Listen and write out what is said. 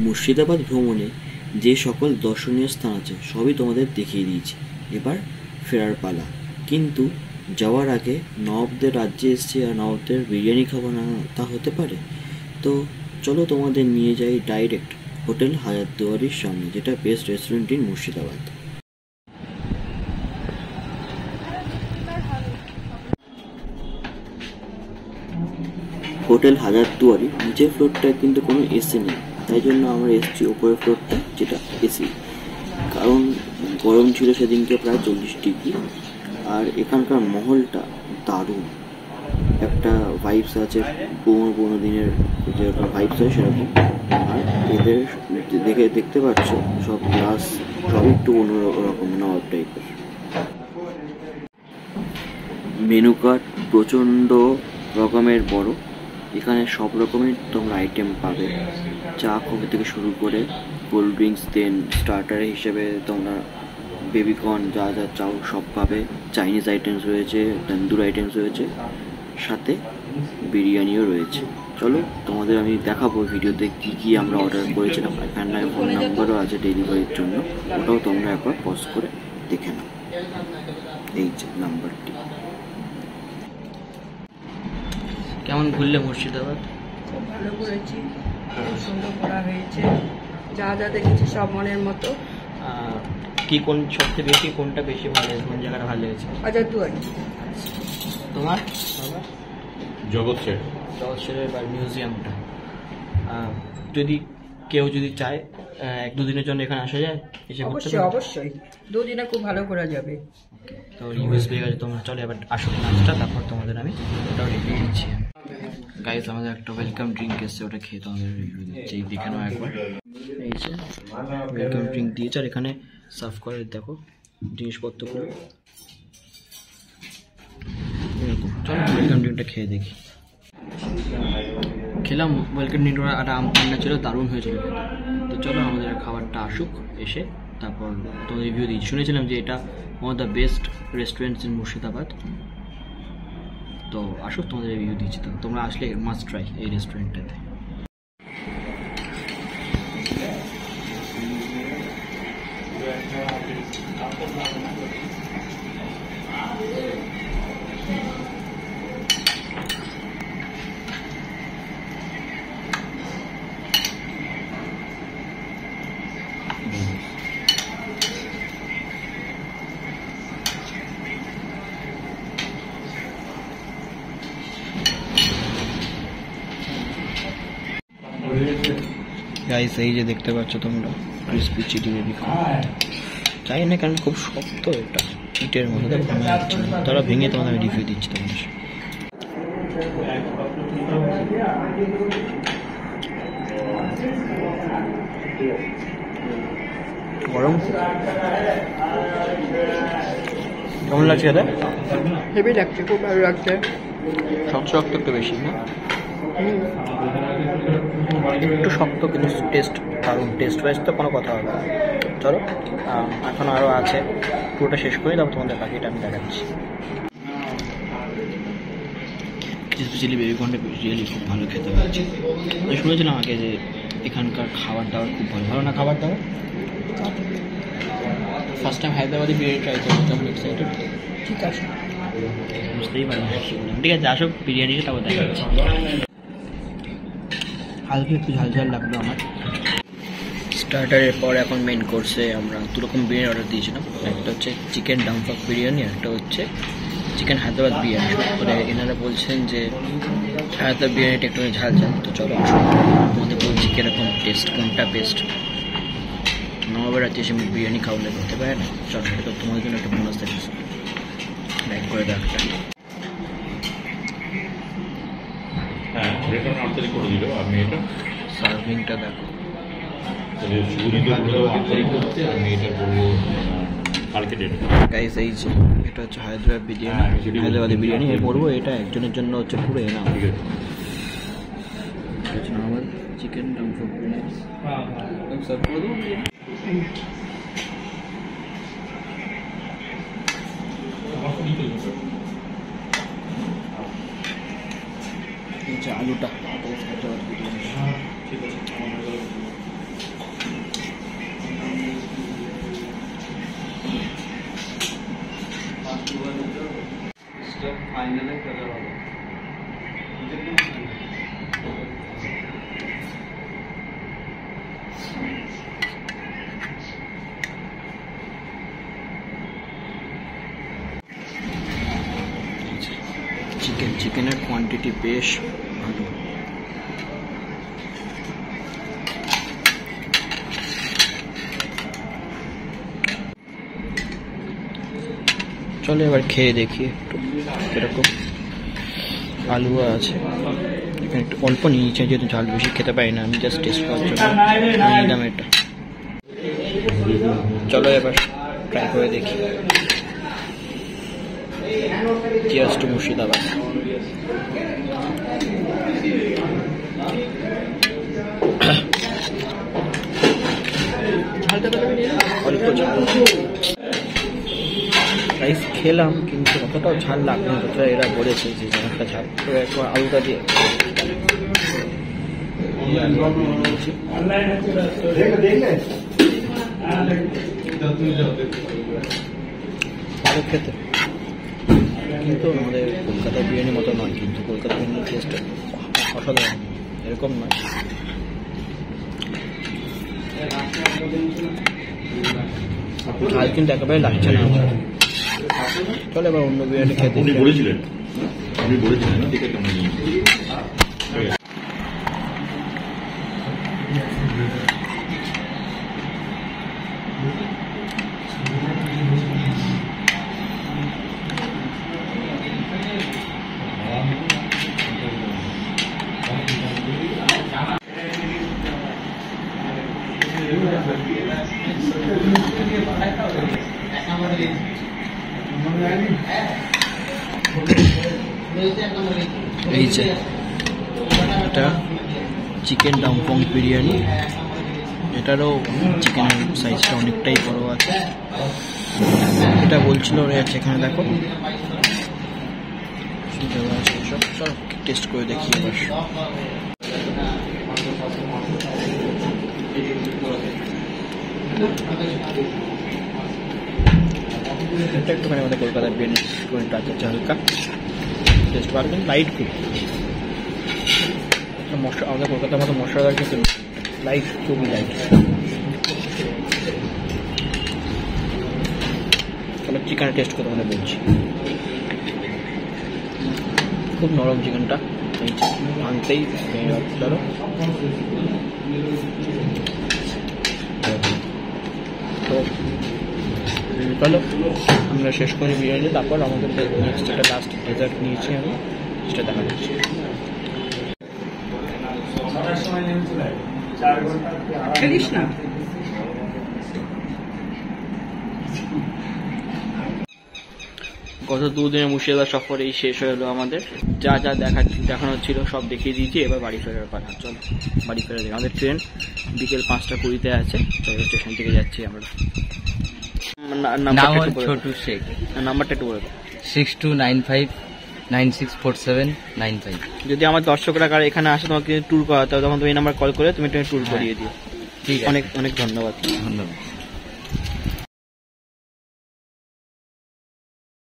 মুর্শিদাবাদ ভ্রমণে যে সকল দর্শনীয় স্থান আছে সবই তোমাদের দেখিয়ে দিয়েছি। এবার ফেরার পালা। কিন্তু যাওয়ার আগে নবাবদের রাজ্যে এসেছি আর নবাবদের বিরিয়ানি খাবো না, তা হতে পারে? তো চলো তোমাদের নিয়ে যাই ডাইরেক্ট হোটেল হাজারদুয়ারির সামনে, যেটা best restaurant in Murshidabad. Hotel Hazarduari নিচের ফ্লোরটায় কিন্তু কোনো এসি নেই, তাই জন্য আমরা এসেছি ওপরের ফ্লোরটা যেটা এসি। কারণ গরম ছিল সেদিনকে প্রায় 40 ডিগ্রি। আর এখানকার মহলটা দারুণ, একটা ভাইবস আছে পুরোনো দিনের যেরকম ভাইবস হয় সেরকম। আর এদের দেখতে পাচ্ছ সব গ্লাস সব একটু অন্যরকম নবাব টাইপের। মেনু কার্ড প্রচণ্ড রকমের বড়, এখানে সব রকমের তোমরা আইটেম পাবে, চা কফি থেকে শুরু করে কোল্ড ড্রিঙ্কস, দেন স্টার্টার হিসেবে তোমরা বেবিকর্ন যা যা চাও সব পাবে। চাইনিজ আইটেমস রয়েছে, তন্দুর আইটেমস রয়েছে, সাথে বিরিয়ানিও রয়েছে। চলো তোমাদের আমি দেখাবো ভিডিওতে কী কী আমরা অর্ডার করেছিলাম। এখানে ফোন নাম্বারও আছে ডেলিভারির জন্য, ওটাও তোমরা একবার পজ করে দেখে নাও। এই যে নাম্বারটি। কেমন ঘুরলে মুর্শিদাবাদ? খুব ভালো ঘুরেছি, খুব সুন্দর ঘোরা হয়েছে, যা যা দেখেছি সব মনের মতো। কি কোন সবচেয়ে বেশি কোনটা বেশি ভালো লেগেছে, কোন জায়গাটা ভালো লেগেছে? হাজারদুয়ারি। তোমার? জগৎ শেরের বা মিউজিয়ামটা। যদি কেউ চায় 1-2 দিনের জন্য এখানে আসা যায়? অবশ্যই অবশ্যই, 2 দিনে খুব ভালো ঘোরা যাবে। তো রিভিউজ পেয়ে গেছে তোমরা, চলো এবার আসো নাচটা, তারপর তোমাদের আমি ওটাও রিভিউ দিচ্ছি। গাইস আমাদের একটা ওয়েলকাম ড্রিঙ্ক এসছে, ওটা খেয়ে তোমাদের রিভিউ দিচ্ছি, দেখে নাও একবার। এই যে ওয়েলকাম ড্রিঙ্ক দিয়েছে, আর এখানে সার্ভ করে দেখো জিনিসপত্রগুলো এরকম। চলো ওয়েলকাম ড্রিঙ্কটা খেয়ে দেখি। খেলাম ওয়েলকাম ড্রিঙ্ক, একটা আম পান্না ছিল, দারুণ হয়েছিল। তো চলো আমাদের খাবারটা আসুক, এসে তারপর তোমাদের রিভিউ দিই। শুনেছিলাম যে এটা one of the best restaurants in Murshidabad. তো আসুক তোমাদের রিভিউ দিচ্ছি। তো তোমরা আসলে মাস্ট ট্রাই এই রেস্টুরেন্টটাতে। গাইস এই যে দেখতে পাচ্ছ তোমরা ক্রিসপি চিলি বেবিকর্ন, চাই না কারণ খুব শক্ত, এটা ইটের মধ্যে ভাঙা যাচ্ছে না, তারা ভেঙে তোমাদের আমি রিভিউ দিচ্ছি তোমাদের। গরম কেমন লাগছে এটা? হেভি লাগছে, খুব ভালো লাগছে। শক্ত একটু বেশি না, একটু শক্ত, কিন্তু টেস্ট দারুণ। টেস্ট ওয়াইজ তো কোনো কথা হবে না। চলো এখন আরও আছে, পুরোটা শেষ করে তারপর তোমাদের বাকিটা আমি দেখাচ্ছি। ক্রিসপি চিলি বেবিকর্নটা রিয়েলি খুব ভালো খেতে হয়েছে। আমি শুনেছিলাম আগে যে এখানকার খাবার দাবার খুব ভালো। ভালো না খাবার দাবার? First time Hyderabadi biryani try করবো, তেমন এক্সাইটেড। ঠিক আছে, বুঝতেই পারলাম। ঠিক আছে আসো বিরিয়ানিটা তারপর দেখাচ্ছি। হালকা একটু ঝাল লাগলো আমার। স্টার্টারের পর এখন মেন কোর্সে আমরা 2 রকম বিরিয়ানি অর্ডার দিয়েছিলাম। একটা হচ্ছে চিকেন ডামফাক বিরিয়ানি, একটা হচ্ছে চিকেন হায়দ্রাবাদ বিরিয়ানি। মানে এনারা বলছেন যে হায়দ্রাবাদ বিরিয়ানিটা একটু ঝাল। তো চলো তোমাদের বলছি কীরকম টেস্ট, কোনটা বেস্ট। নবাবের রাজ্যে এসে বিরিয়ানি খাওয়ালে করতে পারে না। চলো এটা তোমাদের জন্য একটা বোনাস থাকছে, লাইক করে দাও একটা। সার্ভিংটা দেখো, গাইস এই যে এটা হচ্ছে হায়দ্রাবাদ বিরিয়ানি, হায়দ্রাবাদি বিরিয়ানি বলবো। এটা একজনের জন্য হচ্ছে পুরো এনাম। আমার চিকেন ডামফাক বিরিয়ানি সার্ভ করে দেবো। আলুটা চিকেনের কোয়ান্টিটি বেশ ভালো। চলো এবার খেয়ে দেখি একটু কিরকম। আলু আছে এখানে, একটু অল্প নিয়েছে যেহেতু ঝাল বেশি খেতে পারি না আমি, জাস্ট টেস্ট করার জন্য নিলাম এটা। চলো এবার ট্রাই করে দেখি। Cheers to Murshidabad. অল্প ঝাল রাইস খেলাম কিন্তু অতটাও ঝাল লাগলো না, যতটা এরা বলেছে যে একটা ঝাল। তো একবার আলুটা দিয়ে ভালো খেতে, কিন্তু আমাদের কলকাতা বিরিয়ানির মতো নয়, কিন্তু কলকাতা বিরিয়ানির টেস্ট অসাধারণ, এরকম নয়। ঝাল কিন্তু একেবারে লাগছে না। চলো এবার অন্য বিরিয়ানি খেতে। আপনি বলেছিলেন না দেখে কেমন এই যে এটা চিকেন ডাম্পং বিরিয়ানি, এটারও চিকেনের সাইজটা অনেকটাই বড় আছে। এটা বলছিল ওরা আছে, এখানে দেখো সব সব টেস্ট করে দেখি এবার। এটা একটুখানি আমাদের কলকাতার বিরিয়ানি আছে, হালকা টেস্ট পারবেন, লাইট খুব মশলা, আমাদের কলকাতার মতো মশলাদার কিন্তু লাইট, খুবই লাইট। তাহলে চিকেন টেস্ট করতে মানে বলছি, খুব নরম চিকেনটা, ভাঙতেই ধরো। তো চলো আমরা শেষ করি বিরিয়ানি, তারপর আমাদের নেক্সট একটা লাস্ট ডেজার্ট নিয়েছি আমি, সেটা দেখা যাচ্ছে। গত দুদিনের মুর্শিদাবাদ সফর এই শেষ হলো আমাদের। যা যা দেখানো ছিল সব দেখিয়ে দিয়েছি, এবার বাড়ি ফেরার পালা। চলো বাড়ি ফেরা দিই, আমাদের ট্রেন বিকেল 5:20 আছে। চলো স্টেশন থেকে যাচ্ছি আমরা। নাম্বারটা একটু বলে দাও। 6295964795। যদি আমার দর্শকরা কার এখানে আসে তোমাকে ট্যুর করাতে হবে, তখন তুমি এই নাম্বার কল করে তুমি ট্যুর করিয়ে দিও। ঠিক আছে, অনেক অনেক ধন্যবাদ। ধন্যবাদ।